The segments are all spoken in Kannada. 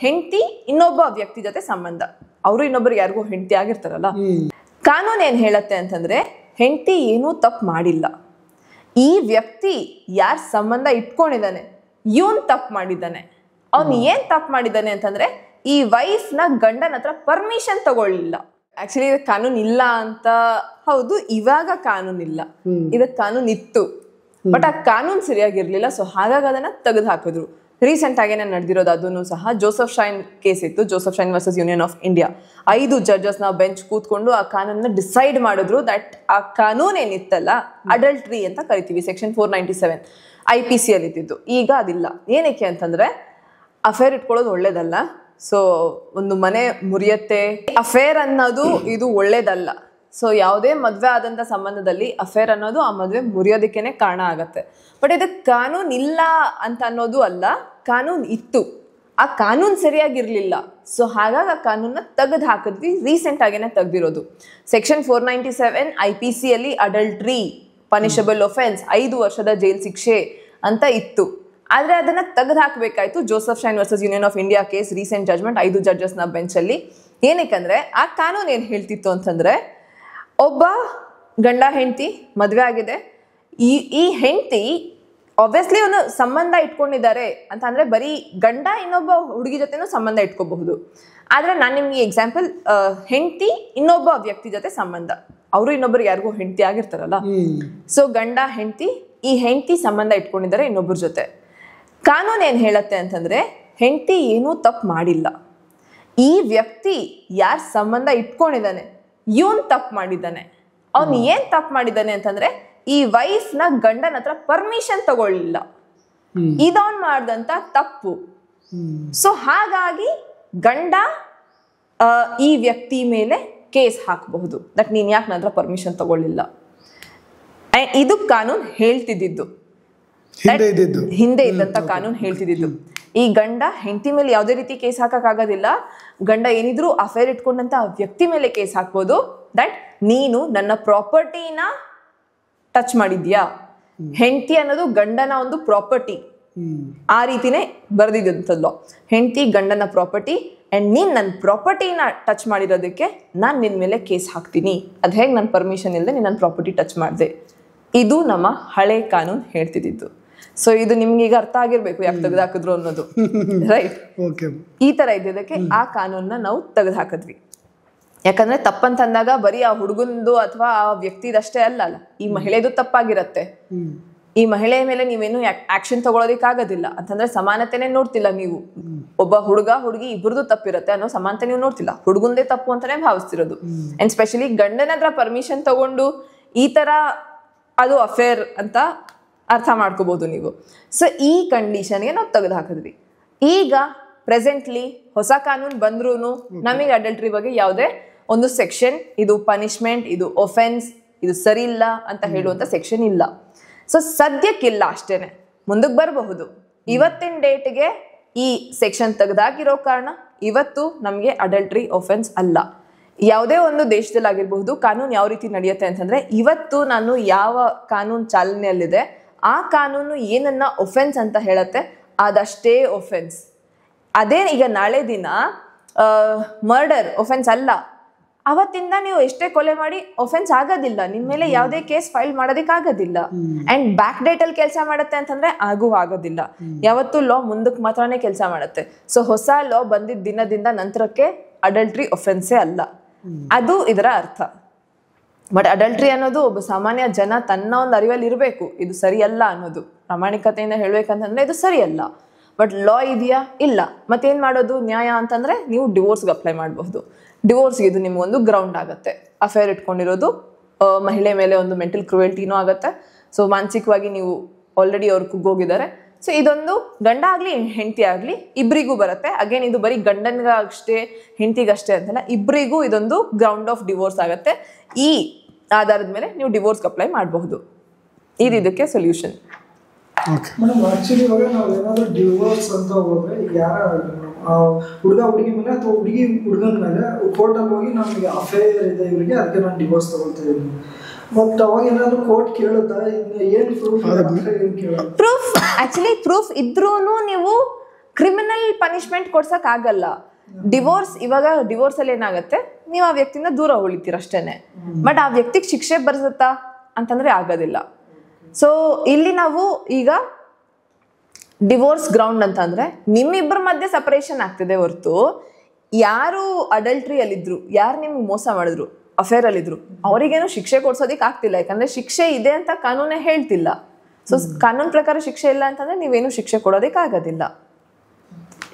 ಹೆಂಡತಿ ಇನ್ನೊಬ್ಬ ವ್ಯಕ್ತಿ ಜೊತೆ ಸಂಬಂಧ, ಅವರು ಇನ್ನೊಬ್ಬರಿಗೆ ಯಾರಿಗೂ ಹೆಂಡತಿ ಆಗಿರ್ತಾರಲ್ಲ, ಕಾನೂನು ಏನ್ ಹೇಳತ್ತೆ ಅಂತಂದ್ರೆ ಹೆಂಡತಿ ಏನೂ ತಪ್ಪು ಮಾಡಿಲ್ಲ, ಈ ವ್ಯಕ್ತಿ ಯಾರ್ ಸಂಬಂಧ ಇಟ್ಕೊಂಡಿದ್ದಾನೆ ಇವನ್ ತಪ್ಪು ಮಾಡಿದ್ದಾನೆ. ಅವ್ನು ಏನ್ ತಪ್ಪು ಮಾಡಿದ್ದಾನೆ ಅಂತಂದ್ರೆ ಈ ವೈಫ್ ನ ಗಂಡನ ಹತ್ರ ಪರ್ಮಿಷನ್ ತಗೊಳ್ಳಿಲ್ಲ. ಆಕ್ಚುಲಿ ಇದಕ್ಕೆ ಕಾನೂನು ಇಲ್ಲ ಅಂತ ಹೌದು, ಇವಾಗ ಕಾನೂನು ಇಲ್ಲ, ಇದಕ್ಕೆ ಕಾನೂನು ಇತ್ತು, ಬಟ್ ಆ ಕಾನೂನು ಸರಿಯಾಗಿರ್ಲಿಲ್ಲ. ಸೊ ಹಾಗಾಗಿ ಅದನ್ನ ತೆಗೆದು ಹಾಕಿದ್ರು. ರೀಸೆಂಟ್ ಆಗೇನೆ ನಡೆದಿರೋದು ಅದನ್ನು ಸಹ ಜೋಸೆಫ್ ಶೈನ್ ಕೇಸ್ ಇತ್ತು, Joseph Shine versus union of India. 5 judges ನ ಬೆಂಚ್ ಕೂತ್ಕೊಂಡು ಆ ಕಾನೂನನ್ನ ಡಿಸೈಡ್ ಮಾಡಿದ್ರು ದಟ್ ಆ ಕಾನೂನ್ ಏನಿತ್ತಲ್ಲ ಅಡಲ್ಟ್ರಿ ಅಂತ ಕರಿತೀವಿ, ಸೆಕ್ಷನ್ 497 IPC ಅಲ್ಲಿ ಇದ್ದಿದ್ದು, ಈಗ ಅದಿಲ್ಲ. ಏನಕ್ಕೆ ಅಂತಂದ್ರೆ ಅಫೇರ್ ಇಟ್ಕೊಳ್ಳೋದು ಒಳ್ಳೇದಲ್ಲ. ಸೊ ಒಂದು ಮನೆ ಮುರಿಯತ್ತೆ, ಅಫೇರ್ ಅನ್ನೋದು ಇದು ಒಳ್ಳೇದಲ್ಲ. ಸೊ ಯಾವುದೇ ಮದ್ವೆ ಆದಂತ ಸಂಬಂಧದಲ್ಲಿ ಅಫೇರ್ ಅನ್ನೋದು ಆ ಮದ್ವೆ ಮುರಿಯೋದಕ್ಕೇನೆ ಕಾರಣ ಆಗತ್ತೆ. ಬಟ್ ಇದಕ್ಕೆ ಕಾನೂನು ಇಲ್ಲ ಅಂತ ಅನ್ನೋದು ಅಲ್ಲ, ಕಾನೂನು ಇತ್ತು, ಆ ಕಾನೂನು ಸರಿಯಾಗಿರ್ಲಿಲ್ಲ. ಸೊ ಹಾಗಾಗಿ ಆ ಕಾನೂನ್ನ ತೆಗೆದು ಹಾಕಿದ್ವಿ, ರೀಸೆಂಟ್ ಆಗೇನೆ ತೆಗ್ದಿರೋದು. ಸೆಕ್ಷನ್ 497 IPC ಅಲ್ಲಿ ಅಡಲ್ಟ್ರಿ ಪನಿಷಬಲ್ ಒಫೆನ್ಸ್ 5 ವರ್ಷದ ಜೈಲ್ ಶಿಕ್ಷೆ ಅಂತ ಇತ್ತು. ಆದ್ರೆ ಅದನ್ನ ತೆಗೆದು ಹಾಕಬೇಕಾಯ್ತು Joseph Shine versus union of India case, recent judgment 5 judges ನ ಬೆಂಚ್ ಅಲ್ಲಿ. ಏನಕ್ಕಂದ್ರೆ ಆ ಕಾನೂನು ಏನ್ ಹೇಳ್ತಿತ್ತು ಅಂತಂದ್ರೆ ಒಬ್ಬ ಗಂಡ ಹೆಂಡತಿ ಮದ್ವೆ ಆಗಿದೆ, ಈ ಹೆಂಡತಿ ಆಬ್ವಿಯಸ್ಲಿ ಒಂದು ಸಂಬಂಧ ಇಟ್ಕೊಂಡಿದ್ದಾರೆ ಅಂತ ಅಂದ್ರೆ ಬರೀ ಗಂಡ ಇನ್ನೊಬ್ಬ ಹುಡುಗಿ ಜೊತೆನೂ ಸಂಬಂಧ ಇಟ್ಕೋಬಹುದು. ಆದ್ರೆ ನಾನು ನಿಮ್ಗೆ ಎಕ್ಸಾಂಪಲ್, ಹೆಂಡತಿ ಇನ್ನೊಬ್ಬ ವ್ಯಕ್ತಿ ಜೊತೆ ಸಂಬಂಧ, ಅವರು ಇನ್ನೊಬ್ಬರಿಗೆ ಯಾರಿಗೂ ಹೆಂಡತಿ ಆಗಿರ್ತಾರಲ್ಲ, ಸೊ ಗಂಡ ಹೆಂಡತಿ, ಈ ಹೆಂಡತಿ ಸಂಬಂಧ ಇಟ್ಕೊಂಡಿದ್ದಾರೆ ಇನ್ನೊಬ್ಬರ ಜೊತೆ. ಕಾನೂನು ಏನ್ ಹೇಳತ್ತೆ ಅಂತಂದ್ರೆ ಹೆಂಡತಿ ಏನೂ ತಪ್ಪು ಮಾಡಿಲ್ಲ, ಈ ವ್ಯಕ್ತಿ ಯಾರ್ ಸಂಬಂಧ ಇಟ್ಕೊಂಡಿದ್ದಾನೆ ಇವನ್ ತಪ್ಪು ಮಾಡಿದ್ದಾನೆ. ಅವ್ನು ಏನ್ ತಪ್ಪು ಮಾಡಿದ್ದಾನೆ ಅಂತಂದ್ರೆ ಈ ವೈಫ್ ನ ಗಂಡನ ಹತ್ರ ಪರ್ಮಿಷನ್ ತಗೊಳ್ಳಿಲ್ಲ, ಇದವನ್ ಮಾಡ್ದಂತ ತಪ್ಪು. ಸೊ ಹಾಗಾಗಿ ಗಂಡ ಈ ವ್ಯಕ್ತಿ ಮೇಲೆ ಕೇಸ್ ಹಾಕಬಹುದು, ದಟ್ ನೀನ್ ಯಾಕೆ ನನ್ನ ಹತ್ರ ಪರ್ಮಿಷನ್ ತಗೊಳ್ಳಿಲ್ಲ. ಇದು ಕಾನೂನು ಹೇಳ್ತಿದ್ದು, ಹಿಂದೆ ಇದ್ದಂತ ಕಾನೂನು ಹೇಳ್ತಿದ್ದು. ಈ ಗಂಡ ಹೆಂಡತಿ ಮೇಲೆ ಯಾವುದೇ ರೀತಿ ಕೇಸ್ ಹಾಕಕ್ ಆಗೋದಿಲ್ಲ, ಗಂಡ ಏನಿದ್ರು ಅಫೇರ್ ಇಟ್ಕೊಂಡಂತ ವ್ಯಕ್ತಿ ಮೇಲೆ ಕೇಸ್ ಹಾಕ್ಬೋದು, ದಟ್ ನೀನು ನನ್ನ ಪ್ರಾಪರ್ಟಿನ ಟಚ್ ಮಾಡಿದ್ಯಾ. ಹೆಂಡತಿ ಅನ್ನೋದು ಗಂಡನ ಒಂದು ಪ್ರಾಪರ್ಟಿ, ಆ ರೀತಿನೇ ಬರ್ದಿದ್ದಂಥದ್ದು. ಹೆಂಡತಿ ಗಂಡನ ಪ್ರಾಪರ್ಟಿ ಅಂಡ್ ನೀನ್ ನನ್ನ ಪ್ರಾಪರ್ಟಿನ ಟಚ್ ಮಾಡಿರೋದಕ್ಕೆ ನಾನ್ ನಿನ್ ಮೇಲೆ ಕೇಸ್ ಹಾಕ್ತೀನಿ. ಅದ್ ಹೇಗೆ ನನ್ನ ಪರ್ಮಿಷನ್ ಇಲ್ಲದೆ ನೀನ್ ನನ್ನ ಪ್ರಾಪರ್ಟಿ ಟಚ್ ಮಾಡಿದೆ, ಇದು ನಮ್ಮ ಹಳೆ ಕಾನೂನು ಹೇಳ್ತಿದ್ದು. ಸೊ ಇದು ನಿಮ್ಗೆ ಈಗ ಅರ್ಥ ಆಗಿರ್ಬೇಕು ಯಾಕೆ ತೆಗೆದು ಹಾಕಿದ್ರು ಅನ್ನೋದು, ರೈಟ್? ಈ ತರ ಇದ್ದಿದ್ದಕ್ಕೆ ಆ ಕಾನೂನನ್ನ ನಾವು ತೆಗೆದು ಹಾಕಿದ್ವಿ. ಯಾಕಂದ್ರೆ ತಪ್ಪಂತಂದಾಗ ಬರೀ ಆ ಹುಡುಗಂದು ಅಥವಾ ಆ ವ್ಯಕ್ತಿದಷ್ಟೇ ಅಲ್ಲ, ಈ ಮಹಿಳೆದು ತಪ್ಪಾಗಿರತ್ತೆ. ಈ ಮಹಿಳೆಯ ಮೇಲೆ ನೀವೇನು ಆಕ್ಷನ್ ತಗೊಳೋದಿಕ್ಕಾಗೋದಿಲ್ಲ ಅಂತಂದ್ರೆ ಸಮಾನತೆನೇ ನೋಡ್ತಿಲ್ಲ ನೀವು. ಒಬ್ಬ ಹುಡುಗ ಹುಡುಗಿ ಇಬ್ಬರದು ತಪ್ಪಿರತ್ತೆ ಅನ್ನೋ ಸಮಾನತೆ ನೀವು ನೋಡ್ತಿಲ್ಲ, ಹುಡುಗಂದೇ ತಪ್ಪು ಅಂತಾನೆ ಭಾವಿಸ್ತಿರೋದು. ಅಂಡ್ ಸ್ಪೆಷಲಿ ಗಂಡನ ಹತ್ರ ಪರ್ಮಿಷನ್ ತಗೊಂಡು ಈ ತರ ಅದು ಅಫೇರ್ ಅಂತ ಅರ್ಥ ಮಾಡ್ಕೋಬಹುದು ನೀವು. ಸೊ ಈ ಕಂಡೀಷನ್ಗೆ ನಾವು ತೆಗೆದು ಹಾಕಿದ್ವಿ. ಈಗ ಪ್ರೆಸೆಂಟ್ಲಿ ಹೊಸ ಕಾನೂನು ಬಂದ್ರೂ ನಮಗೆ ಅಡಲ್ಟ್ರಿ ಬಗ್ಗೆ ಯಾವುದೇ ಒಂದು ಸೆಕ್ಷನ್, ಇದು ಪನಿಷ್ಮೆಂಟ್, ಇದು ಒಫೆನ್ಸ್, ಇದು ಸರಿ ಇಲ್ಲ ಅಂತ ಹೇಳುವಂತ ಸೆಕ್ಷನ್ ಇಲ್ಲ. ಸೊ ಸದ್ಯಕ್ಕಿಲ್ಲ ಅಷ್ಟೇನೆ, ಮುಂದಕ್ಕೆ ಬರಬಹುದು. ಇವತ್ತಿನ ಡೇಟ್ಗೆ ಈ ಸೆಕ್ಷನ್ ತೆಗೆದಾಕಿರೋ ಕಾರಣ ಇವತ್ತು ನಮಗೆ ಅಡಲ್ಟ್ರಿ ಒಫೆನ್ಸ್ ಅಲ್ಲ. ಯಾವುದೇ ಒಂದು ದೇಶದಲ್ಲಿ ಆಗಿರಬಹುದು ಕಾನೂನು ಯಾವ ರೀತಿ ನಡೆಯುತ್ತೆ ಅಂತಂದ್ರೆ, ಇವತ್ತು ನಾನು ಯಾವ ಕಾನೂನು ಚಾಲನೆಯಲ್ಲಿದೆ ಆ ಕಾನೂನು ಏನನ್ನ ಒಫೆನ್ಸ್ ಅಂತ ಹೇಳತ್ತೆ ಅದಷ್ಟೇ ಒಫೆನ್ಸ್. ಅದೇ ಈಗ ನಾಳೆ ದಿನ ಮರ್ಡರ್ ಒಫೆನ್ಸ್ ಅಲ್ಲ, ಅವತ್ತಿಂದ ನೀವು ಎಷ್ಟೇ ಕೊಲೆ ಮಾಡಿ ಒಫೆನ್ಸ್ ಆಗೋದಿಲ್ಲ, ನಿಮ್ ಮೇಲೆ ಯಾವುದೇ ಕೇಸ್ ಫೈಲ್ ಮಾಡೋದಕ್ಕೆ ಆಗೋದಿಲ್ಲ. ಅಂಡ್ ಬ್ಯಾಕ್ ಡೇಟ್ ಅಲ್ಲಿ ಕೆಲಸ ಮಾಡುತ್ತೆ ಅಂತಂದ್ರೆ ಆಗೋದಿಲ್ಲ. ಯಾವತ್ತು ಲಾ ಮುಂದಕ್ಕೆ ಮಾತ್ರನೇ ಕೆಲಸ ಮಾಡುತ್ತೆ. ಸೊ ಹೊಸ ಲಾ ಬಂದಿದ್ದ ದಿನದಿಂದ ನಂತರಕ್ಕೆ ಅಡಲ್ಟ್ರಿ ಒಫೆನ್ಸೇ ಅಲ್ಲ, ಅದು ಇದರ ಅರ್ಥ. ಬಟ್ ಅಡಲ್ಟ್ರಿ ಅನ್ನೋದು ಒಬ್ಬ ಸಾಮಾನ್ಯ ಜನ ತನ್ನ ಒಂದು ಅರಿವಲ್ಲಿ ಇರಬೇಕು, ಇದು ಸರಿಯಲ್ಲ ಅನ್ನೋದು. ಪ್ರಾಮಾಣಿಕತೆಯಿಂದ ಹೇಳ್ಬೇಕಂತಂದ್ರೆ ಇದು ಸರಿಯಲ್ಲ. ಬಟ್ ಲಾ ಇದೆಯಾ? ಇಲ್ಲ. ಮತ್ತೇನ್ ಮಾಡೋದು ನ್ಯಾಯ ಅಂತಂದ್ರೆ ನೀವು ಡಿವೋರ್ಸ್ಗೆ ಅಪ್ಲೈ ಮಾಡಬಹುದು. ಡಿವೋರ್ಸ್ಗೆ ಇದು ನಿಮ್ಗೊಂದು ಗ್ರೌಂಡ್ ಆಗುತ್ತೆ. ಅಫೇರ್ ಇಟ್ಕೊಂಡಿರೋದು ಮಹಿಳೆ ಮೇಲೆ ಒಂದು ಮೆಂಟಲ್ ಕ್ರೂಯಲ್ಟಿನೂ ಆಗುತ್ತೆ. ಸೊ ಮಾನಸಿಕವಾಗಿ ನೀವು ಆಲ್ರೆಡಿ ಅವ್ರು ಕುಗ್ಗೋಗಿದ್ದಾರೆ. ಸೊ ಇದೊಂದು ಗಂಡ ಆಗ್ಲಿ ಹೆಂಡತಿ ಆಗ್ಲಿ ಇಬ್ಬರಿಗೂ ಬರುತ್ತೆ. ಅಗೇನ್ ಇದು ಬರೀ ಗಂಡನ್ಗಷ್ಟೇ ಹೆಂಡತಿಗಷ್ಟೇ ಅಂತಲ್ಲ, ಇಬ್ಬರಿಗೂ ಇದೊಂದು ಗ್ರೌಂಡ್ ಆಫ್ ಡಿವೋರ್ಸ್ ಆಗುತ್ತೆ. ಈ ಆಧಾರದ ಮೇಲೆ ನೀವು ಡಿವೋರ್ಸ್ಗೆ ಅಪ್ಲೈ ಮಾಡಬಹುದು. ಇದಕ್ಕೆ ಸೊಲ್ಯೂಷನ್. ಮೇಡಮ್ ಆಕ್ಚುಲಿ ಇವಾಗ ನಾವು ಏನಾದ್ರು ಡಿವೋರ್ಸ್ ಅಂತ ಹೋದ್ರೆ ಯಾರ ಹುಡುಗ ಹುಡುಗಿ ಮೇಲೆ ಅಥವಾ ಹುಡುಗಿ ಹುಡುಗನ ಮೇಲೆ ಕೋರ್ಟಲ್ಲಿ ಹೋಗಿ ನಮಗೆ ಅಫೇರ್ ಇದೆ ಇವರಿಗೆ, ಅದಕ್ಕೆ ನಾನು ಡಿವೋರ್ಸ್ ತಗೊಳ್ತಾ ಇದ್ದೀನಿ. ಬಟ್ ಅವಾಗ ಏನಾದ್ರು ಕೋರ್ಟ್ ಕೇಳುತ್ತಾ ಏನು ಪ್ರೂಫ್? ಪ್ರೂಫ್ ಆಕ್ಚುಲಿ ಪ್ರೂಫ್ ಇದ್ರೂ ನೀವು ಕ್ರಿಮಿನಲ್ ಪನಿಷ್ಮೆಂಟ್ ಕೊಡ್ಸಕ್ ಆಗಲ್ಲ. ಇವಾಗ ಡಿವೋರ್ಸ್ ಅಲ್ಲಿ ಏನಾಗತ್ತೆ, ನೀವು ಆ ವ್ಯಕ್ತಿಯಿಂದ ದೂರ ಉಳಿತೀರ ಅಷ್ಟೇನೆ. ಬಟ್ ಆ ವ್ಯಕ್ತಿಗೆ ಶಿಕ್ಷೆ ಬರ್ಸತ್ತಾ ಅಂತಂದ್ರೆ ಆಗೋದಿಲ್ಲ. ಸೊ ಇಲ್ಲಿ ನಾವು ಈಗ ಡಿವೋರ್ಸ್ ಗ್ರೌಂಡ್ ಅಂತಂದ್ರೆ ನಿಮ್ಮಿಬ್ಬರ ಮಧ್ಯೆ ಸಪರೇಷನ್ ಆಗ್ತಿದೆ ಹೊರತು ಯಾರು ಅಡಲ್ಟ್ರಿ ಅಲ್ಲಿದ್ರು, ಯಾರು ನಿಮ್ಗೆ ಮೋಸ ಮಾಡಿದ್ರು, ಅಫೇರ್ ಅಲ್ಲಿದ್ರು, ಅವರಿಗೇನು ಶಿಕ್ಷೆ ಕೊಡ್ಸೋದಿಕ್ ಆಗ್ತಿಲ್ಲ. ಯಾಕಂದ್ರೆ ಶಿಕ್ಷೆ ಇದೆ ಅಂತ ಕಾನೂನೇ ಹೇಳ್ತಿಲ್ಲ. ಸೊ ಕಾನೂನ್ ಪ್ರಕಾರ ಶಿಕ್ಷೆ ಇಲ್ಲ ಅಂತಂದ್ರೆ ನೀವೇನು ಶಿಕ್ಷೆ ಕೊಡೋದಿಕ್ ಆಗೋದಿಲ್ಲ.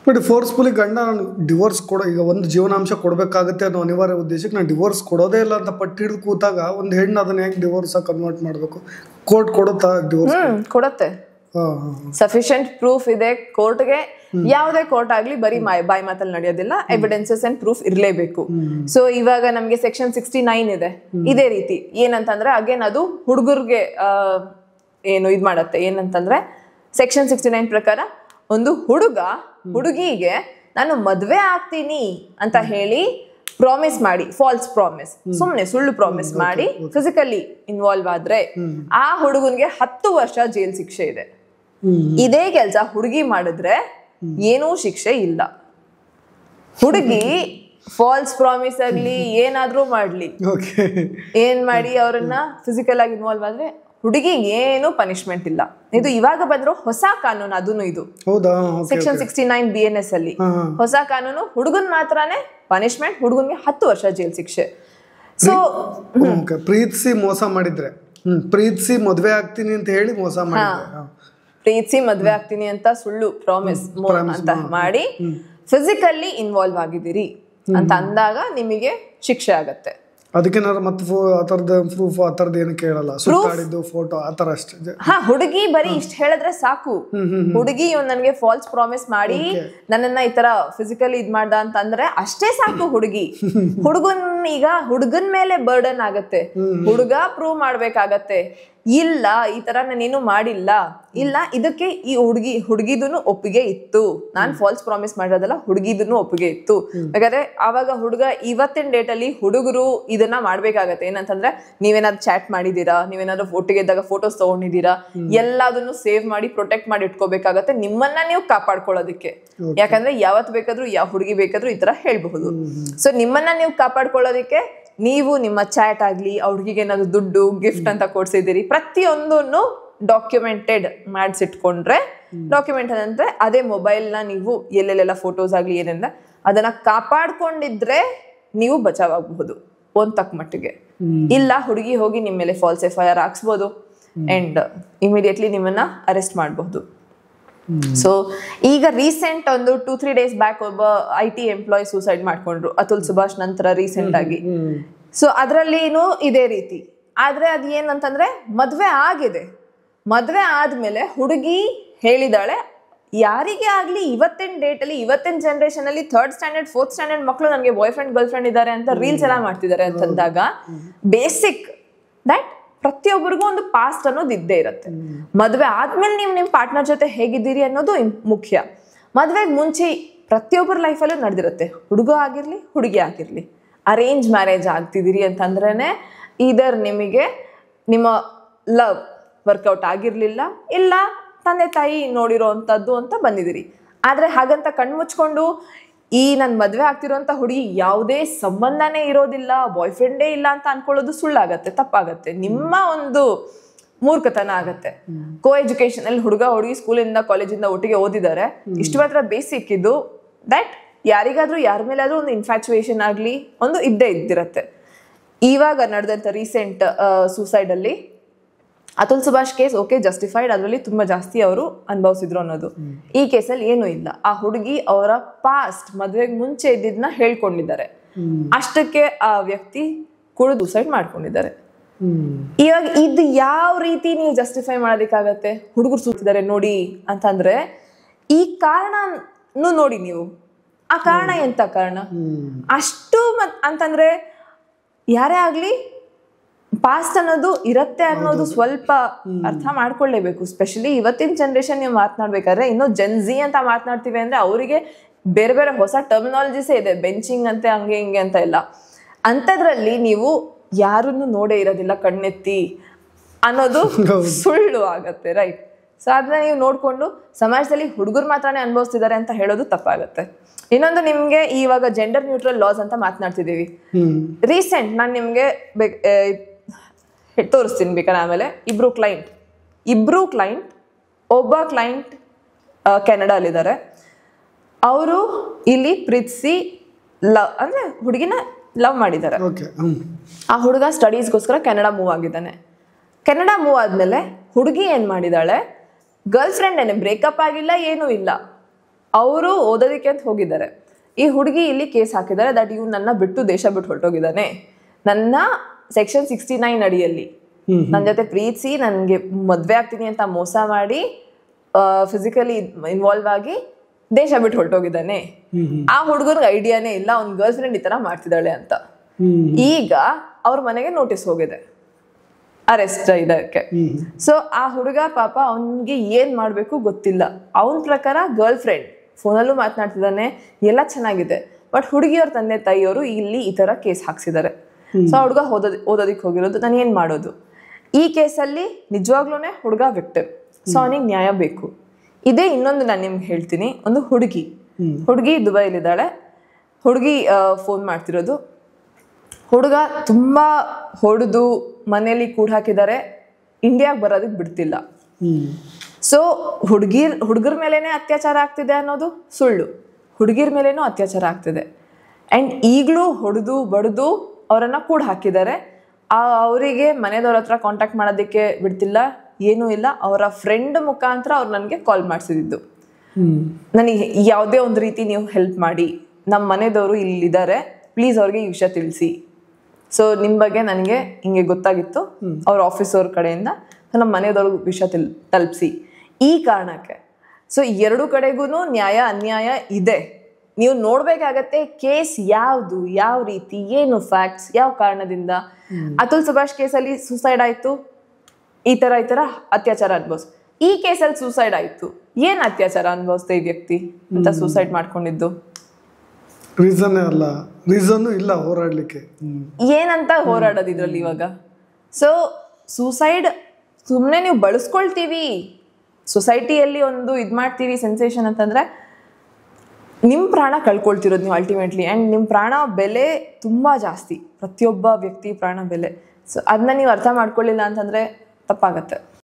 ಬಟ್ ಫೋರ್ಸ್ಫುಲಿ ಗಂಡ ನಾನು ಡಿವೋರ್ಸ್ ಕೊಡೋ, ಈಗ ಒಂದು ಜೀವನಾಂಶ ಕೊಡಬೇಕಾಗುತ್ತೆ ಅನ್ನೋ ಅನಿವಾರ್ಯ ಉದ್ದೇಶಕ್ಕೆ ನಾನು ಡಿವೋರ್ಸ್ ಕೊಡೋದೇ ಇಲ್ಲ ಅಂತ ಪಟ್ಟು ಹಿಡಿದು ಕೂತಾಗ ಒಂದು ಹೆಣ್ಣು ಅದನ್ನ ಹೆಂಗೆ ಡಿವೋರ್ಸ್ ಕನ್ವರ್ಟ್ ಮಾಡಬೇಕು? ಕೋರ್ಟ್ ಕೊಡುತ್ತಾ ಡಿವೋರ್ಸ್? ಕೊಡತ್ತೆ. ಸಫಿಶಿಯಂಟ್ ಪ್ರೂಫ್ ಇದೆ ಕೋರ್ಟ್ಗೆ. ಯಾವುದೇ ಕೋರ್ಟ್ ಆಗ್ಲಿ ಬರೀ ಬಾಯಿ ಮಾತಲ್ಲಿ ನಡೆಯೋದಿಲ್ಲ, ಎವಿಡೆನ್ಸಸ್ ಅಂಡ್ ಪ್ರೂಫ್ ಇರ್ಲೇಬೇಕು. ಸೊ ಇವಾಗ ನಮ್ಗೆ ಸೆಕ್ಷನ್ 69 ಇದೆ. ಇದೇ ರೀತಿ ಏನಂತಂದ್ರೆ ಅಗೇನ್ ಅದು ಹುಡುಗರ್ಗೆ ಏನು ಇದ್ ಮಾಡತ್ತೆ. ಏನಂತಂದ್ರೆ ಸೆಕ್ಷನ್ 69 ಪ್ರಕಾರ ಒಂದು ಹುಡುಗಿಗೆ ನಾನು ಮದ್ವೆ ಆಗ್ತೀನಿ ಅಂತ ಹೇಳಿ ಪ್ರಾಮಿಸ್ ಮಾಡಿ, ಫಾಲ್ಸ್ ಪ್ರಾಮಿಸ್, ಸುಮ್ನೆ ಸುಳ್ಳು ಪ್ರಾಮಿಸ್ ಮಾಡಿ ಫಿಸಿಕಲಿ ಇನ್ವಾಲ್ವ್ ಆದ್ರೆ ಆ ಹುಡುಗನ್ಗೆ 10 ವರ್ಷ ಜೈಲ್ ಶಿಕ್ಷೆ ಇದೆ. ಇದೇ ಕೆಲ್ಸ ಹುಡುಗಿ ಮಾಡಿದ್ರೆ ಏನೂ ಶಿಕ್ಷೆ ಇಲ್ಲ. ಹುಡುಗಿ ಫಾಲ್ಸ್ ಪ್ರಾಮಿಸ್ ಆಗ್ಲಿ ಏನಾದ್ರೂ ಮಾಡ್ಲಿ, ಏನ್ ಮಾಡಿ ಅವ್ರನ್ನ ಫಿಸಿಕಲ್ ಆಗಿ ಇನ್ವಾಲ್ವ್ ಆದ್ರೆ ಹುಡುಗಿಗೆ ಏನು ಪನಿಷ್ಮೆಂಟ್ ಇಲ್ಲ. ಇದು ಇವಾಗ ಬಂದ್ರು ಹೊಸ ಕಾನೂನು. ಅದನ್ನು ಇದು ಸೆಕ್ಷನ್ 69 BNS ಅಲ್ಲಿ ಹೊಸ ಕಾನೂನು. ಹುಡುಗನ್ ಮಾತ್ರನೇ ಪನಿಷ್ಮೆಂಟ್, ಹುಡುಗನ್ಗೆ 10 ವರ್ಷ ಜೈಲ್ ಶಿಕ್ಷೆ. ಸೊ ಪ್ರೀತಿಸಿ ಮೋಸ ಮಾಡಿದ್ರೆ, ಪ್ರೀತಿಸಿ ಮದ್ವೆ ಆಗ್ತೀನಿ ಅಂತ ಹೇಳಿ ಮೋಸ ಮಾಡಿದ್ರೆ, ಪ್ರೀತಿಸಿ ಮದ್ವೆ ಆಗ್ತೀನಿ ಅಂತ ಸುಳ್ಳು ಪ್ರಾಮಿಸ್ ಅಂತ ಮಾಡಿ ಫಿಸಿಕಲಿ ಇನ್ವಾಲ್ವ್ ಆಗಿದ್ದೀರಿ ಅಂತ ಅಂದಾಗ ನಿಮಗೆ ಶಿಕ್ಷೆ ಆಗತ್ತೆ. ಅದಕ್ಕೇನಾದ್ರು ಮತ್ತೆ ಆತರದ ಪ್ರೂಫ್ ಆತರದ ಏನು ಕೇಳಲ್ಲ, ಸುತ್ತಾಡಿದ್ದು ಫೋಟೋ ಆತರ ಅಷ್ಟೇ. ಹುಡುಗಿ ಬರೀ ಇಷ್ಟ ಹೇಳಿದ್ರೆ ಸಾಕು. ಹುಡುಗಿ ನನ್ಗೆ ಫಾಲ್ಸ್ ಪ್ರಾಮಿಸ್ ಮಾಡಿ ನನ್ನನ್ನ ಈ ತರ ಫಿಸಿಕಲಿ ಇದ್ ಮಾಡ್ದ ಅಂತ ಅಂದ್ರೆ ಅಷ್ಟೇ ಸಾಕು. ಈಗ ಹುಡುಗನ್ ಮೇಲೆ ಬರ್ಡನ್ ಆಗತ್ತೆ. ಹುಡುಗ ಪ್ರೂವ್ ಮಾಡ್ಬೇಕಾಗತ್ತೆ, ಇಲ್ಲ ಈ ತರ ನಾನೇನು ಮಾಡಿಲ್ಲ, ಇಲ್ಲ ಇದಕ್ಕೆ ಈ ಹುಡುಗಿದೂನು ಒಪ್ಪಿಗೆ ಇತ್ತು, ನಾನ್ ಫಾಲ್ಸ್ ಪ್ರಾಮಿಸ್ ಮಾಡಿರೋದಲ್ಲ, ಹುಡುಗಿದೂನು ಒಪ್ಪಿಗೆ ಇತ್ತು. ಯಾಕಂದ್ರೆ ಆವಾಗ ಹುಡುಗ ಇವತ್ತಿನ ಡೇಟ್ ಅಲ್ಲಿ ಹುಡುಗರು ಇದನ್ನ ಮಾಡ್ಬೇಕಾಗತ್ತೆ. ಏನಂತಂದ್ರೆ ನೀವೇನಾದ್ರು ಚಾಟ್ ಮಾಡಿದೀರಾ, ನೀವೇನಾದ್ರು ಒಟ್ಟಿಗೆ ಇದ್ದಾಗ ಫೋಟೋಸ್ ತಗೊಂಡಿದ್ದೀರಾ, ಎಲ್ಲದನ್ನು ಸೇವ್ ಮಾಡಿ ಪ್ರೊಟೆಕ್ಟ್ ಮಾಡಿ ಇಟ್ಕೋಬೇಕಾಗತ್ತೆ ನಿಮ್ಮನ್ನ ನೀವು ಕಾಪಾಡ್ಕೊಳ್ಳೋದಕ್ಕೆ. ಯಾಕಂದ್ರೆ ಯಾವತ್ ಬೇಕಾದ್ರೂ ಯಾವ ಹುಡುಗಿ ಬೇಕಾದ್ರೂ ಈ ತರ ಹೇಳ್ಬಹುದು. ಸೊ ನಿಮ್ಮನ್ನ ನೀವು ಕಾಪಾಡ್ಕೊಳ್ಳೋದಕ್ಕೆ ನೀವು ನಿಮ್ಮ ಚಾಟ್ ಆಗ್ಲಿ, ಆ ಹುಡುಗಿಗೆ ಏನಾದ್ರು ದುಡ್ಡು ಗಿಫ್ಟ್ ಅಂತ ಕೊಡ್ಸಿದ್ದೀರಿ, ಪ್ರತಿಯೊಂದನ್ನು ಡಾಕ್ಯುಮೆಂಟೆಡ್ ಮಾಡಿಸಿಟ್ಕೊಂಡ್ರೆ, ಡಾಕ್ಯುಮೆಂಟ್ ಅಂದ್ರೆ ಅದೇ ಮೊಬೈಲ್ ನ ನೀವು ಎಲ್ಲೆಲ್ಲೆಲ್ಲ ಫೋಟೋಸ್ ಆಗ್ಲಿ ಏನೆಲ್ಲ ಅದನ್ನ ಕಾಪಾಡ್ಕೊಂಡಿದ್ರೆ ನೀವು ಬಚಾವ್ ಆಗಬಹುದು ಒಂದ್ ತಕ್ಕ ಮಟ್ಟಿಗೆ. ಇಲ್ಲ ಹುಡುಗಿ ಹೋಗಿ ನಿಮ್ಮ ಮೇಲೆ ಫಾಲ್ಸ್ FIR ಹಾಕ್ಸ್ಬೋದು ಅಂಡ್ ಇಮಿಡಿಯೇಟ್ಲಿ ನಿಮ್ಮನ್ನ ಅರೆಸ್ಟ್ ಮಾಡಬಹುದು. ಸೊ ಈಗ ರೀಸೆಂಟ್ ಒಂದು 2-3 days ಬ್ಯಾಕ್ ಒಬ್ಬ IT ಎಂಪ್ಲಾಯ್ ಸೂಸೈಡ್ ಮಾಡ್ಕೊಂಡ್ರು, ಅತುಲ್ ಸುಭಾಷ್ ನಂತರ ರೀಸೆಂಟ್ ಆಗಿ. ಸೊ ಅದ್ರಲ್ಲಿನೂ ಇದೇ ರೀತಿ. ಆದ್ರೆ ಅದ್ ಏನಂತಂದ್ರೆ ಮದ್ವೆ ಆಗಿದೆ, ಮದ್ವೆ ಆದ್ಮೇಲೆ ಹುಡುಗಿ ಹೇಳಿದಾಳೆ ಯಾರಿಗೆ ಆಗ್ಲಿ ಇವತ್ತಿನ ಡೇಟ್ ಅಲ್ಲಿ, ಇವತ್ತಿನ ಜನರೇಷನ್ ಅಲ್ಲಿ 3rd standard 4th standard ಮಕ್ಕಳು ನನಗೆ ಬಾಯ್ ಫ್ರೆಂಡ್ ಗರ್ಲ್ ಫ್ರೆಂಡ್ ಇದ್ದಾರೆ ಅಂತ ರೀಲ್ಸ್ ಎಲ್ಲ ಮಾಡ್ತಿದ್ದಾರೆ ಅಂತಂದಾಗ ಬೇಸಿಕ್ ದಟ್ ಪ್ರತಿಯೊಬ್ಬರಿಗೂ ಒಂದು ಪಾಸ್ಟ್ ಅನ್ನೋದು ಇದ್ದೇ ಇರುತ್ತೆ. ಮದ್ವೆ ಆದ್ಮೇಲೆ ನೀವು ನಿಮ್ ಪಾರ್ಟ್ನರ್ ಜೊತೆ ಹೇಗಿದ್ದೀರಿ ಅನ್ನೋದು ಮುಖ್ಯ. ಮದ್ವೆಗೆ ಮುಂಚೆ ಪ್ರತಿಯೊಬ್ಬರ ಲೈಫಲ್ಲೂ ನಡೆದಿರುತ್ತೆ, ಹುಡುಗ ಆಗಿರ್ಲಿ ಹುಡುಗಿ ಆಗಿರ್ಲಿ. ಅರೇಂಜ್ ಮ್ಯಾರೇಜ್ ಆಗ್ತಿದ್ದೀರಿ ಅಂತಂದ್ರೇನೆ ಇದರ್ ನಿಮಗೆ ನಿಮ್ಮ ಲವ್ ವರ್ಕೌಟ್ ಆಗಿರ್ಲಿಲ್ಲ, ಇಲ್ಲ ತಂದೆ ತಾಯಿ ನೋಡಿರೋ ಅಂತದ್ದು ಅಂತ ಬಂದಿದ್ದೀರಿ. ಆದ್ರೆ ಹಾಗಂತ ಕಣ್ಮುಚ್ಕೊಂಡು ಈ ನನ್ ಮದ್ವೆ ಆಗ್ತಿರೋಂತ ಹುಡುಗಿ ಯಾವುದೇ ಸಂಬಂಧನೇ ಇರೋದಿಲ್ಲ, ಬಾಯ್ ಫ್ರೆಂಡೇ ಇಲ್ಲ ಅಂತ ಅನ್ಕೊಳ್ಳೋದು ಸುಳ್ಳಾಗತ್ತೆ, ತಪ್ಪಾಗತ್ತೆ, ನಿಮ್ಮ ಒಂದು ಮೂರ್ಖತನ ಆಗತ್ತೆ. ಕೋ ಎಜುಕೇಶನ್ ಅಲ್ಲಿ ಹುಡುಗ ಹುಡುಗಿ ಸ್ಕೂಲಿಂದ ಕಾಲೇಜಿಂದ ಒಟ್ಟಿಗೆ ಓದಿದ್ದಾರೆ, ಇಷ್ಟು ಮಾತ್ರ ಬೇಸಿಕ್ ಇದು ದಟ್ ಯಾರಿಗಾದ್ರೂ ಯಾರ ಮೇಲಾದ್ರೂ ಒಂದು ಇನ್ಫ್ಯಾಚುಯೇಷನ್ ಆಗ್ಲಿ ಒಂದು ಇದ್ದಿರತ್ತೆ. ಇವಾಗ ನಡೆದಂತ ರೀಸೆಂಟ್ ಸೂಸೈಡ್ ಅಲ್ಲಿ Atul Subhash case okay justified, ಅದರಲ್ಲಿ ತುಂಬಾ ಜಾಸ್ತಿ ಅವರು ಅನುಭವಿಸಿದ್ರು ಅನ್ನೋದು. ಈ ಕೇಸಲ್ಲಿ ಏನೂ ಇಲ್ಲ. ಆ ಹುಡುಗಿ ಅವರ ಪಾಸ್ಟ್ ಮದ್ವೆಗೆ ಮುಂಚೆ ಇದ್ದಿದ್ನ ಹೇಳ್ಕೊಂಡಿದ್ದಾರೆ, ಅಷ್ಟಕ್ಕೆ ಆ ವ್ಯಕ್ತಿ ಕುಡಿದು ಸೂಸೈಡ್ ಮಾಡ್ಕೊಂಡಿದ್ದಾರೆ. ಇವಾಗ ಇದು ಯಾವ ರೀತಿ ನೀವು ಜಸ್ಟಿಫೈ ಮಾಡೋದಕ್ಕಾಗತ್ತೆ? ಹುಡುಗರು ಸೂತಿದ್ದಾರೆ ನೋಡಿ ಅಂತಂದ್ರೆ ಈ ಕಾರಣ ನೋಡಿ ನೀವು, ಆ ಕಾರಣ ಎಂತ ಕಾರಣ ಅಷ್ಟು ಅಂತಂದ್ರೆ ಯಾರೇ ಆಗ್ಲಿ ಪಾಸ್ಟ್ ಅನ್ನೋದು ಇರತ್ತೆ ಅನ್ನೋದು ಸ್ವಲ್ಪ ಅರ್ಥ ಮಾಡ್ಕೊಳ್ಳೇಬೇಕು. ಸ್ಪೆಷಲಿ ಇವತ್ತಿನ ಜನರೇಷನ್ ನೀವು ಮಾತನಾಡ್ಬೇಕಾದ್ರೆ, ಇನ್ನು ಜೆನ್ಜಿ ಅಂತ ಮಾತನಾಡ್ತೀವಿ ಅಂದ್ರೆ ಅವರಿಗೆ ಬೇರೆ ಬೇರೆ ಹೊಸ ಟರ್ಮಿನಾಲಜಿಸೇ ಇದೆ, ಬೆಂಚಿಂಗ್ ಅಂತೆ ಹಂಗೆ ಹಿಂಗೆ ಅಂತ ಎಲ್ಲ. ಅಂಥದ್ರಲ್ಲಿ ನೀವು ಯಾರನ್ನು ನೋಡೇ ಇರೋದಿಲ್ಲ ಕಣ್ಣೆತ್ತಿ ಅನ್ನೋದು ಸುಳ್ಳು ಆಗತ್ತೆ, ರೈಟ್? ಸೊ ಅದನ್ನ ನೀವು ನೋಡ್ಕೊಂಡು ಸಮಾಜದಲ್ಲಿ ಹುಡುಗರು ಮಾತ್ರನೇ ಅನುಭವಿಸ್ತಿದ್ದಾರೆ ಅಂತ ಹೇಳೋದು ತಪ್ಪಾಗುತ್ತೆ. ಇನ್ನೊಂದು, ನಿಮ್ಗೆ ಇವಾಗ ಜೆಂಡರ್ ನ್ಯೂಟ್ರಲ್ ಲಾಸ್ ಅಂತ ಮಾತನಾಡ್ತಿದ್ದೀವಿ. ರೀಸೆಂಟ್ ನಾನು ನಿಮ್ಗೆ ತೋರಿಸ್ತೀನಿ ಬೇಕಾದ್ರೆ ಆಮೇಲೆ. ಇಬ್ರು ಕ್ಲೈಂಟ್ ಒಬ್ಬ ಕ್ಲೈಂಟ್ ಕೆನಡಾಲಿದ್ದಾರೆ. ಅವರು ಇಲ್ಲಿ ಪ್ರೀತಿಸಿ ಅಂದ್ರೆ ಹುಡುಗಿನ ಲವ್ ಮಾಡಿದ್ದಾರೆ. ಆ ಹುಡುಗ ಸ್ಟಡೀಸ್ಗೋಸ್ಕರ ಕೆನಡಾ ಮೂವ್ ಆಗಿದ್ದಾನೆ. ಕೆನಡಾ ಮೂವ್ ಆದ್ಮೇಲೆ ಹುಡುಗಿ ಏನ್ ಮಾಡಿದಾಳೆ, ಗರ್ಲ್ ಫ್ರೆಂಡ್ ಏನೇ, ಬ್ರೇಕಪ್ ಆಗಿಲ್ಲ, ಏನೂ ಇಲ್ಲ, ಅವರು ಓದೋದಕ್ಕೆ ಅಂತ ಹೋಗಿದ್ದಾರೆ. ಈ ಹುಡುಗಿ ಇಲ್ಲಿ ಕೇಸ್ ಹಾಕಿದ್ದಾರೆ ದಟ್ ಇವ್ ನನ್ನ ಬಿಟ್ಟು ದೇಶ ಬಿಟ್ಟು ಹೊರಟೋಗಿದ್ದಾನೆ, ನನ್ನ ಸೆಕ್ಷನ್ 69 ಅಡಿಯಲ್ಲಿ ನನ್ನ ಜೊತೆ ಪ್ರೀತಿಸಿ ನನಗೆ ಮದ್ವೆ ಆಗ್ತೀನಿ ಅಂತ ಮೋಸ ಮಾಡಿ ಫಿಸಿಕಲಿ ಇನ್ವಾಲ್ವ್ ಆಗಿ ದೇಶ ಬಿಟ್ಟು ಹೊರಟೋಗಿದ್ದಾನೆ. ಆ ಹುಡುಗನಿಗೆ ಐಡಿಯಾನೇ ಇಲ್ಲ ಅವ್ನ ಗರ್ಲ್ ಫ್ರೆಂಡ್ ಈ ತರ ಮಾಡ್ತಿದ್ದಾಳೆ ಅಂತ. ಈಗ ಅವ್ರ ಮನೆಗೆ ನೋಟಿಸ್ ಹೋಗಿದೆ ಅರೆಸ್ಟ್ ಇದಕ್ಕೆ. ಸೊ ಆ ಹುಡುಗ ಪಾಪ ಅವನ್ಗೆ ಏನ್ ಮಾಡ್ಬೇಕು ಗೊತ್ತಿಲ್ಲ. ಅವನ ಪ್ರಕಾರ ಗರ್ಲ್ ಫ್ರೆಂಡ್ ಫೋನಲ್ಲೂ ಮಾತನಾಡ್ತಿದ್ದಾನೆ, ಎಲ್ಲ ಚೆನ್ನಾಗಿದೆ. ಬಟ್ ಹುಡುಗಿಯವ್ರ ತಂದೆ ತಾಯಿಯವರು ಇಲ್ಲಿ ಈ ತರ ಕೇಸ್ ಹಾಕ್ಸಿದ್ದಾರೆ. ಸೊ ಹುಡುಗ ಓದೋದಿಕ್ ಹೋಗಿರೋದು. ನಾನು ಏನ್ ಮಾಡೋದು? ಈ ಕೇಸಲ್ಲಿ ನಿಜವಾಗ್ಲೂನೆ ಹುಡುಗ ವಿಕ್ಟಿಮ್. ಸೊ ಅವನಿಗೆ ನ್ಯಾಯ ಬೇಕು. ಇದೇ ಇನ್ನೊಂದು ನಾನು ನಿಮ್ಗೆ ಹೇಳ್ತೀನಿ. ಒಂದು ಹುಡುಗಿ ದುಬೈಲಿದ್ದಾಳೆ. ಹುಡುಗಿ ಫೋನ್ ಮಾಡ್ತಿರೋದು. ಹುಡುಗ ತುಂಬಾ ಹೊಡೆದು ಮನೇಲಿ ಕೂಡ ಹಾಕಿದ್ದಾರೆ, ಇಂಡಿಯಾಗೆ ಬರೋದಕ್ಕೆ ಬಿಡ್ತಿಲ್ಲ. ಸೊ ಹುಡುಗರ ಮೇಲೇನೆ ಅತ್ಯಾಚಾರ ಆಗ್ತಿದೆ ಅನ್ನೋದು ಸುಳ್ಳು. ಹುಡುಗಿರ ಮೇಲೇನೂ ಅತ್ಯಾಚಾರ ಆಗ್ತಿದೆ. ಅಂಡ್ ಈಗಲೂ ಹೊಡೆದು ಬಡ್ದು ಅವರನ್ನ ಕೂಡ ಹಾಕಿದ್ದಾರೆ. ಅವರಿಗೆ ಮನೆದವ್ರ ಹತ್ರ ಕಾಂಟ್ಯಾಕ್ಟ್ ಮಾಡೋದಕ್ಕೆ ಬಿಡ್ತಿಲ್ಲ, ಏನೂ ಇಲ್ಲ. ಅವರ ಫ್ರೆಂಡ್ ಮುಖಾಂತರ ಅವ್ರು ನನಗೆ ಕಾಲ್ ಮಾಡಿಸಿದ್ದು, ನನಗೆ ಯಾವುದೇ ಒಂದು ರೀತಿ ನೀವು ಹೆಲ್ಪ್ ಮಾಡಿ, ನಮ್ಮ ಮನೆದವರು ಇಲ್ಲಿದ್ದಾರೆ, ಪ್ಲೀಸ್ ಅವ್ರಿಗೆ ಈ ವಿಷಯ ತಿಳಿಸಿ. ಸೊ ನಿಮ್ಮ ಬಗ್ಗೆ ನನಗೆ ಹಿಂಗೆ ಗೊತ್ತಾಗಿತ್ತು ಅವ್ರ ಆಫೀಸವ್ರ ಕಡೆಯಿಂದ, ನಮ್ಮ ಮನೆಯವ್ರಿಗೆ ವಿಷಯ ತಲುಪಿಸಿ ಈ ಕಾರಣಕ್ಕೆ. ಸೊ ಎರಡು ಕಡೆಗೂ ನ್ಯಾಯ ಅನ್ಯಾಯ ಇದೆ. ನೀವು ನೋಡ್ಬೇಕಾಗತ್ತೆ ಕೇಸ್ ಯಾವುದು, ಯಾವ ರೀತಿ, ಏನು ಫ್ಯಾಕ್ಟ್ಸ್, ಯಾವ ಕಾರಣದಿಂದ. ಅತುಲ್ ಸುಭಾಷ್ ಕೇಸಲ್ಲಿ ಸೂಸೈಡ್ ಆಯ್ತು, ಈ ತರ ಅತ್ಯಾಚಾರ ಅನುಭವಿಸ್. ಈ ಕೇಸಲ್ಲಿ ಸೂಸೈಡ್ ಆಯ್ತು, ಏನ್ ಅತ್ಯಾಚಾರ ಅನುಭವಿಸ್ತಾ ಈ ವ್ಯಕ್ತಿ ಅಂತ ಸೂಸೈಡ್ ಮಾಡ್ಕೊಂಡಿದ್ದು? ರೀಸನ್ ಇಲ್ಲ ಹೋರಾಡ್ಲಿಕ್ಕೆ. ಏನಂತ ಹೋರಾಡೋದು ಇದ್ರಲ್ಲಿ ಇವಾಗ? ಸೊ ಸೂಸೈಡ್ ಸುಮ್ಮನೆ ನೀವು ಬಳಸ್ಕೊಳ್ತೀವಿ, ಸೊಸೈಟಿಯಲ್ಲಿ ಒಂದು ಇದು ಮಾಡ್ತೀವಿ ಸೆನ್ಸೇಷನ್ ಅಂತಂದ್ರೆ ನಿಮ್ಮ ಪ್ರಾಣ ಕಳ್ಕೊಳ್ತಿರೋದು ನೀವು ಅಲ್ಟಿಮೇಟ್ಲಿ. ಆ್ಯಂಡ್ ನಿಮ್ಮ ಪ್ರಾಣ ಬೆಲೆ ತುಂಬ ಜಾಸ್ತಿ, ಪ್ರತಿಯೊಬ್ಬ ವ್ಯಕ್ತಿ ಪ್ರಾಣ ಬೆಲೆ. ಸೊ ಅದನ್ನ ನೀವು ಅರ್ಥ ಮಾಡ್ಕೊಳ್ಳಿಲ್ಲ ಅಂತಂದರೆ ತಪ್ಪಾಗತ್ತೆ.